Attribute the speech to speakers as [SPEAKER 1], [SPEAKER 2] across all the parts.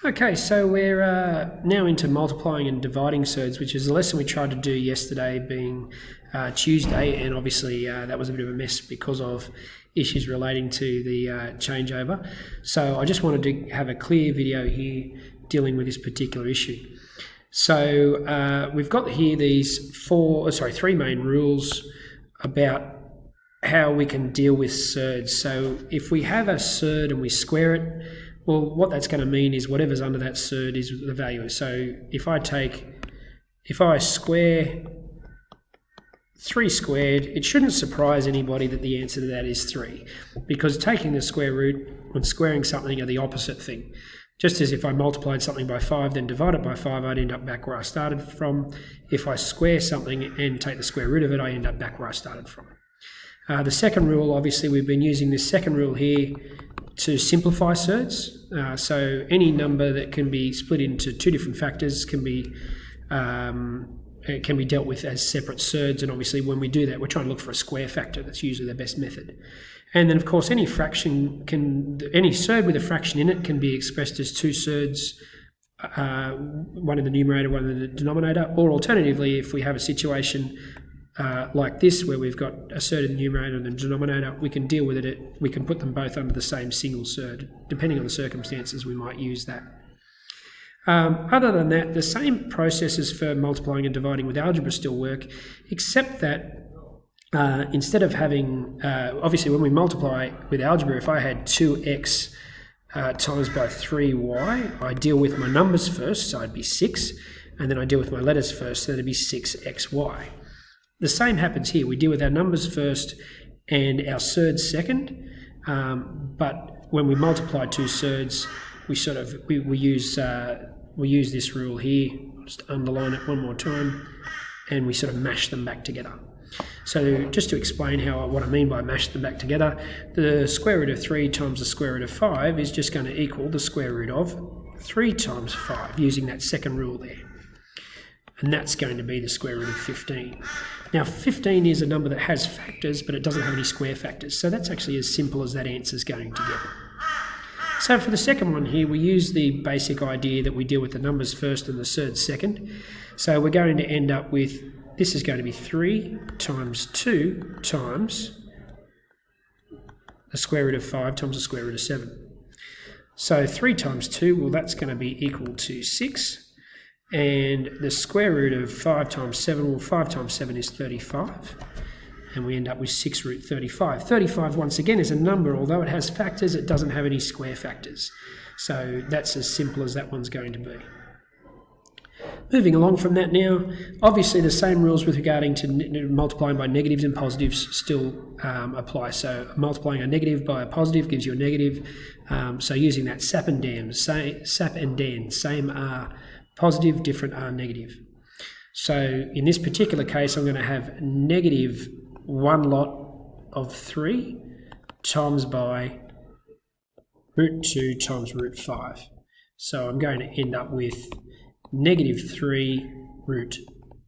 [SPEAKER 1] Okay, so we're now into multiplying and dividing surds, which is a lesson we tried to do yesterday, being Tuesday, and obviously that was a bit of a mess because of issues relating to the changeover. So I just wanted to have a clear video here dealing with this particular issue. So we've got here these three main rules about how we can deal with surds. So if we have a surd and we square it, well, what that's going to mean is whatever's under that surd is the value. So if I square 3 squared, it shouldn't surprise anybody that the answer to that is 3, because taking the square root and squaring something are the opposite thing. Just as if I multiplied something by 5, then divide it by 5, I'd end up back where I started from. If I square something and take the square root of it, I end up back where I started from. The second rule, obviously, we've been using this second rule here to simplify surds. So any number that can be split into 2 different factors can be dealt with as separate surds, and obviously when we do that, we're trying to look for a square factor. That's usually the best method. And then, of course, any surd with a fraction in it can be expressed as 2 surds, one in the numerator, one in the denominator, or alternatively, if we have a situation like this, where we've got a surd in the numerator and the denominator, we can deal with it. We can put them both under the same single surd. Depending on the circumstances, we might use that. Other than that, the same processes for multiplying and dividing with algebra still work, except that instead of having, obviously when we multiply with algebra, if I had 2x times by 3y, I deal with my numbers first, so I'd be 6, and then I deal with my letters first, so that'd be 6xy. The same happens here. We deal with our numbers first and our surds second, but when we multiply 2 surds, we use this rule here. I'll just underline it one more time, and we sort of mash them back together. So just to explain what I mean by mash them back together, the square root of 3 times the square root of 5 is just going to equal the square root of 3 times 5, using that second rule there. And that's going to be the square root of 15. Now, 15 is a number that has factors, but it doesn't have any square factors. So that's actually as simple as that answer is going to get. So for the second one here, we use the basic idea that we deal with the numbers first and the surds second. So we're going to end up with, this is going to be 3 times 2 times the square root of 5 times the square root of 7. So 3 times 2, well, that's going to be equal to 6. And the square root of 5 times 7, well, 5 times 7 is 35. And we end up with 6 root 35. 35, once again, is a number. Although it has factors, it doesn't have any square factors. So that's as simple as that one's going to be. Moving along from that now, obviously the same rules with regarding to multiplying by negatives and positives still apply. So multiplying a negative by a positive gives you a negative. So using that sap and dan, same are positive, different are negative. So in this particular case, I'm going to have negative 1 lot of 3 times by root 2 times root 5. So I'm going to end up with negative 3 root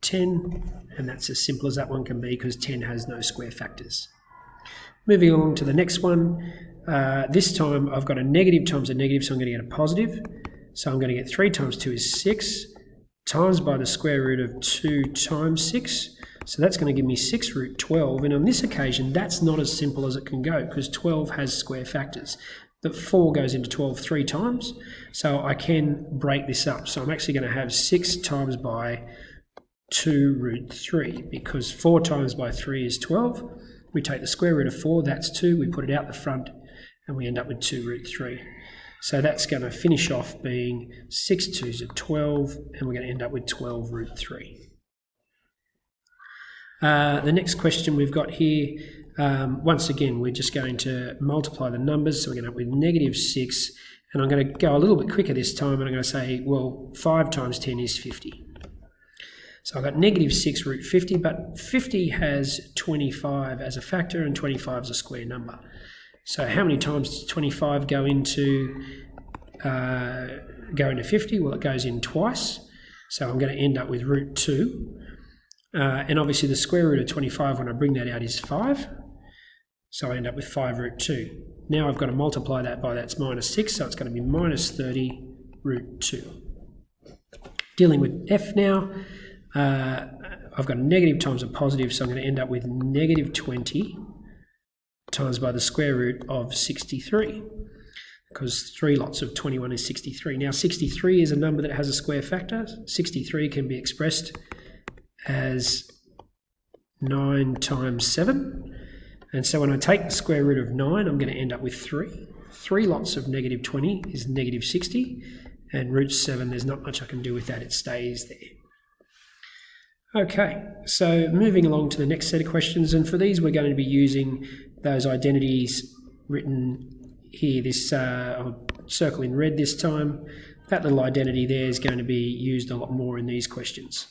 [SPEAKER 1] 10, and that's as simple as that one can be because 10 has no square factors. Moving along to the next one, this time I've got a negative times a negative, so I'm going to get a positive. So I'm going to get 3 times 2 is 6, times by the square root of 2 times 6. So that's going to give me 6 root 12. And on this occasion, that's not as simple as it can go because 12 has square factors. The 4 goes into 12 3 times. So I can break this up. So I'm actually going to have 6 times by 2 root 3 because 4 times by 3 is 12. We take the square root of 4, that's 2. We put it out the front and we end up with 2 root 3. So that's going to finish off being 6 2s are 12, and we're going to end up with 12 root 3. The next question we've got here, once again, we're just going to multiply the numbers. So we're going to end up with negative 6, and I'm going to go a little bit quicker this time, and I'm going to say, well, 5 times 10 is 50. So I've got negative 6 root 50, but 50 has 25 as a factor, and 25 is a square number. So how many times does 25 go into 50? Well, it goes in twice. So I'm going to end up with root 2. And obviously the square root of 25, when I bring that out, is 5. So I end up with 5 root 2. Now I've got to multiply that by, that's minus 6, so it's going to be minus 30 root 2. Dealing with f now, I've got a negative times a positive, so I'm going to end up with negative 20 times by the square root of 63, because 3 lots of 21 is 63. Now 63 is a number that has a square factor. 63 can be expressed as 9 times 7, and so when I take the square root of 9, I'm going to end up with 3. 3 lots of negative 20 is negative 60, and root 7, there's not much I can do with that, it stays there. Okay, so moving along to the next set of questions, and for these we're going to be using those identities written here, this I'll circle in red this time. That little identity there is going to be used a lot more in these questions.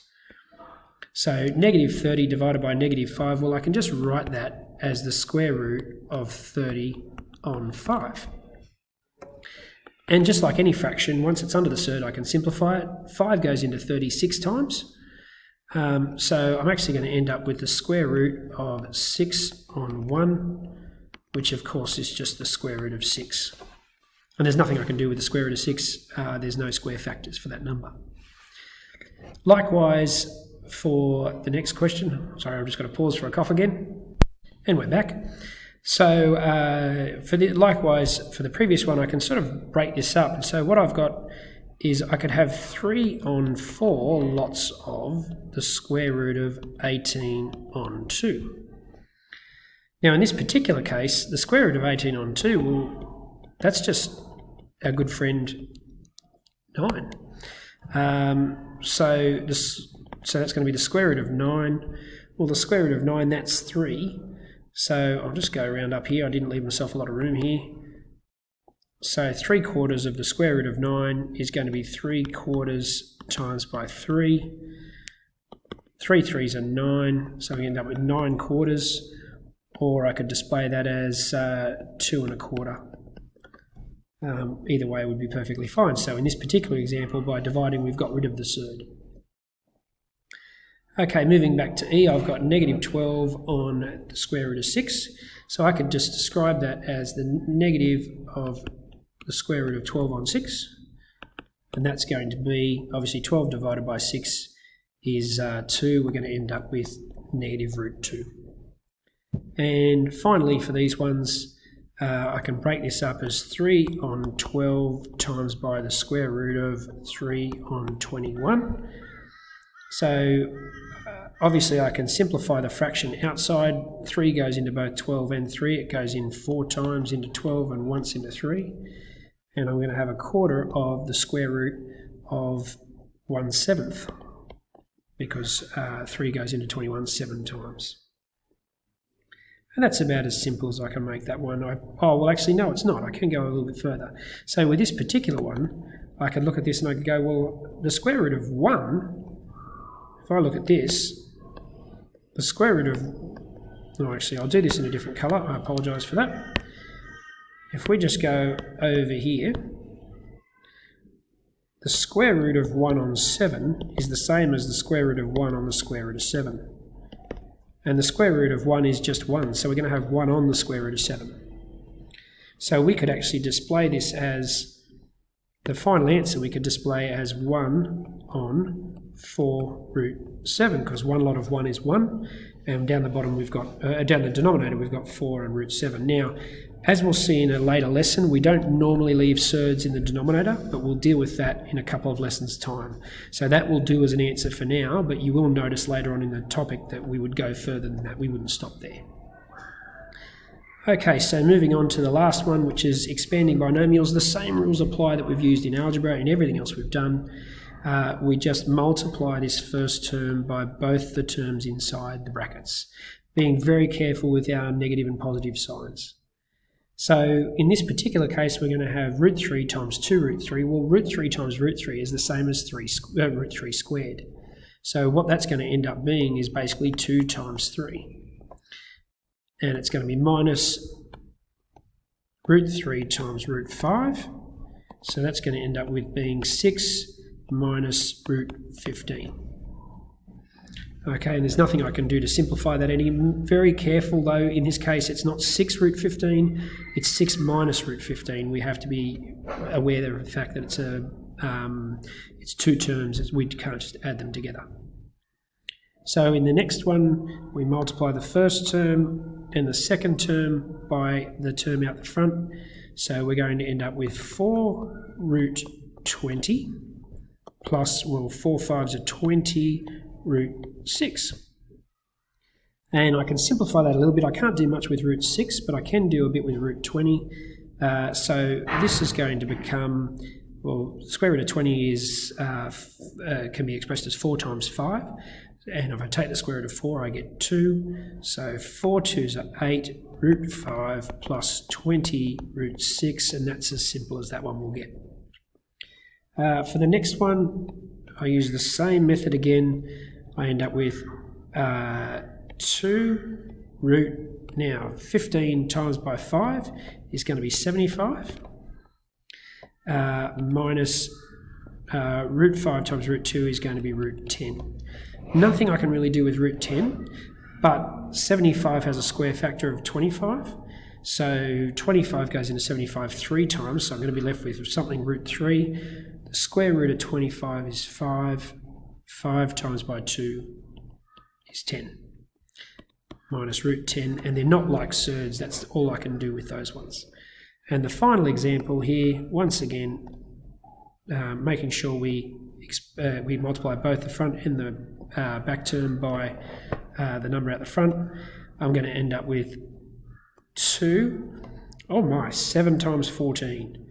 [SPEAKER 1] So negative 30 divided by negative 5, well I can just write that as the square root of 30 on 5. And just like any fraction, once it's under the surd I can simplify it. 5 goes into 36 times. So I'm actually going to end up with the square root of 6 on 1, which of course is just the square root of 6. And there's nothing I can do with the square root of 6. There's no square factors for that number. Likewise, for the next question, sorry, I've just got to pause for a cough again, and we're back. So likewise, for the previous one, I can sort of break this up. And so what I've got is I could have 3 on 4 lots of the square root of 18 on 2. Now in this particular case, the square root of 18 on 2, well, that's just our good friend 9. So that's going to be the square root of 9. Well, the square root of 9, that's 3. So I'll just go around up here. I didn't leave myself a lot of room here. So 3/4 of the square root of 9 is going to be 3/4 times by 3. 3 3s are 9, so we end up with 9/4, or I could display that as 2 1/4. Either way would be perfectly fine. So in this particular example, by dividing, we've got rid of the surd. Okay, moving back to E, I've got negative 12 on the square root of 6. So I could just describe that as the negative of the square root of 12 on 6. And that's going to be, obviously 12 divided by 6 is 2. We're going to end up with negative root 2. And finally, for these ones, I can break this up as 3 on 12 times by the square root of 3 on 21. So obviously I can simplify the fraction outside. 3 goes into both 12 and 3. It goes in 4 times into 12 and once into 3. And I'm going to have 1/4 of the square root of 1/7, because 3 goes into 21 7 times. And that's about as simple as I can make that one. Well, actually, no, it's not. I can go a little bit further. So with this particular one, I can look at this and I can go, well, the square root of 1, if I look at this, the square root of... No, actually, I'll do this in a different colour. I apologise for that. If we just go over here, the square root of 1 on 7 is the same as the square root of 1 on the square root of 7. And the square root of 1 is just 1, so we're going to have 1 on the square root of 7. So we could actually display this as, the final answer we could display as 1 on 4 root 7, because 1 lot of 1 is 1, and down the bottom we've got, down the denominator we've got 4 and root 7. Now, as we'll see in a later lesson, we don't normally leave surds in the denominator, but we'll deal with that in a couple of lessons' time. So that will do as an answer for now, but you will notice later on in the topic that we would go further than that. We wouldn't stop there. Okay, so moving on to the last one, which is expanding binomials. The same rules apply that we've used in algebra and everything else we've done. We just multiply this first term by both the terms inside the brackets, being very careful with our negative and positive signs. So in this particular case, we're going to have root 3 times 2 root 3. Well, root 3 times root 3 is the same as root 3 squared. So what that's going to end up being is basically 2 times 3. And it's going to be minus root 3 times root 5. So that's going to end up with being 6 minus root 15. Okay, and there's nothing I can do to simplify that any. Very careful though, in this case it's not 6 root 15, it's 6 minus root 15. We have to be aware of the fact that it's a it's two terms, we can't just add them together. So in the next one, we multiply the first term and the second term by the term out the front. So we're going to end up with 4 root 20 plus, well, 4 5s are 20 root 6. And I can simplify that a little bit. I can't do much with root 6, but I can do a bit with root 20. So this is going to become, well, square root of 20 is can be expressed as 4 times 5. And if I take the square root of 4, I get 2. So 4 2s are 8 root 5 plus 20 root 6, and that's as simple as that one will get. For the next one, I use the same method again. I end up with 2 root, now 15 times by 5 is going to be 75, minus root 5 times root 2 is going to be root 10. Nothing I can really do with root 10, but 75 has a square factor of 25, so 25 goes into 75 3 times, so I'm going to be left with something root 3. The square root of 25 is 5. 5 times by 2 is 10, minus root 10, and they're not like surds. That's all I can do with those ones. And the final example here, once again, making sure we multiply both the front and the back term by the number out the front. I'm going to end up with 7 times 14.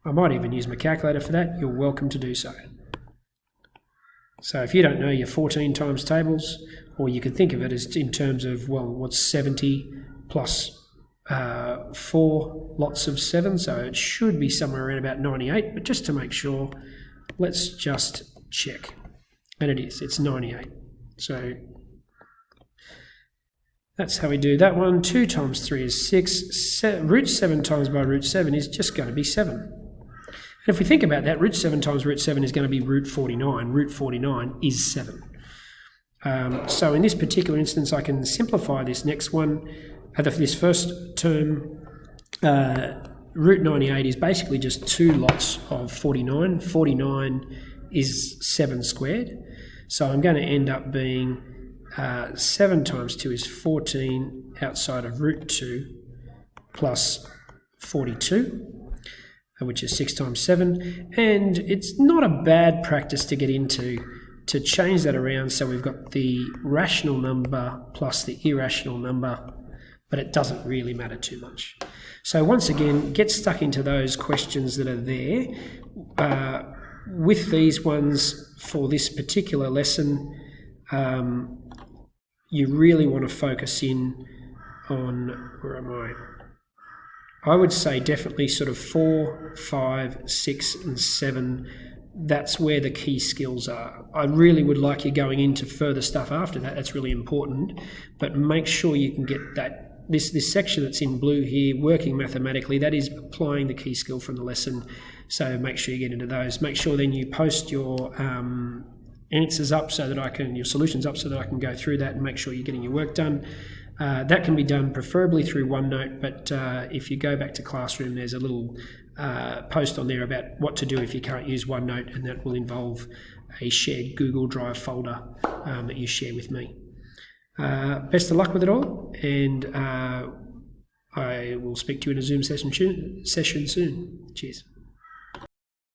[SPEAKER 1] I might even use my calculator for that. You're welcome to do so. So if you don't know your 14 times tables, or you can think of it as in terms of, well, what's 70 plus 4 lots of 7, so it should be somewhere around about 98, but just to make sure, let's just check. And it is, it's 98. So that's how we do that one. 2 times 3 is 6. Root 7 times by root 7 is just going to be 7. And if we think about that, root 7 times root 7 is going to be root 49. Root 49 is 7. So in this particular instance, I can simplify this next one. This first term, root 98 is basically just 2 lots of 49. 49 is 7 squared. So I'm going to end up being 7 times 2 is 14 outside of root 2 plus 42. Which is 6 times 7, and it's not a bad practice to get into to change that around so we've got the rational number plus the irrational number, but it doesn't really matter too much. So once again, get stuck into those questions that are there. With these ones for this particular lesson, you really want to focus in on, where am I would say definitely sort of 4, 5, 6 and 7. That's where the key skills are. I really would like you going into further stuff after that. That's really important. But make sure you can get that. This section that's in blue here, working mathematically, that is applying the key skill from the lesson. So make sure you get into those. Make sure then you post your answers up so that your solutions up so that I can go through that and make sure you're getting your work done. That can be done preferably through OneNote, but if you go back to Classroom, there's a little post on there about what to do if you can't use OneNote, and that will involve a shared Google Drive folder that you share with me. Best of luck with it all, and I will speak to you in a Zoom session soon. Cheers.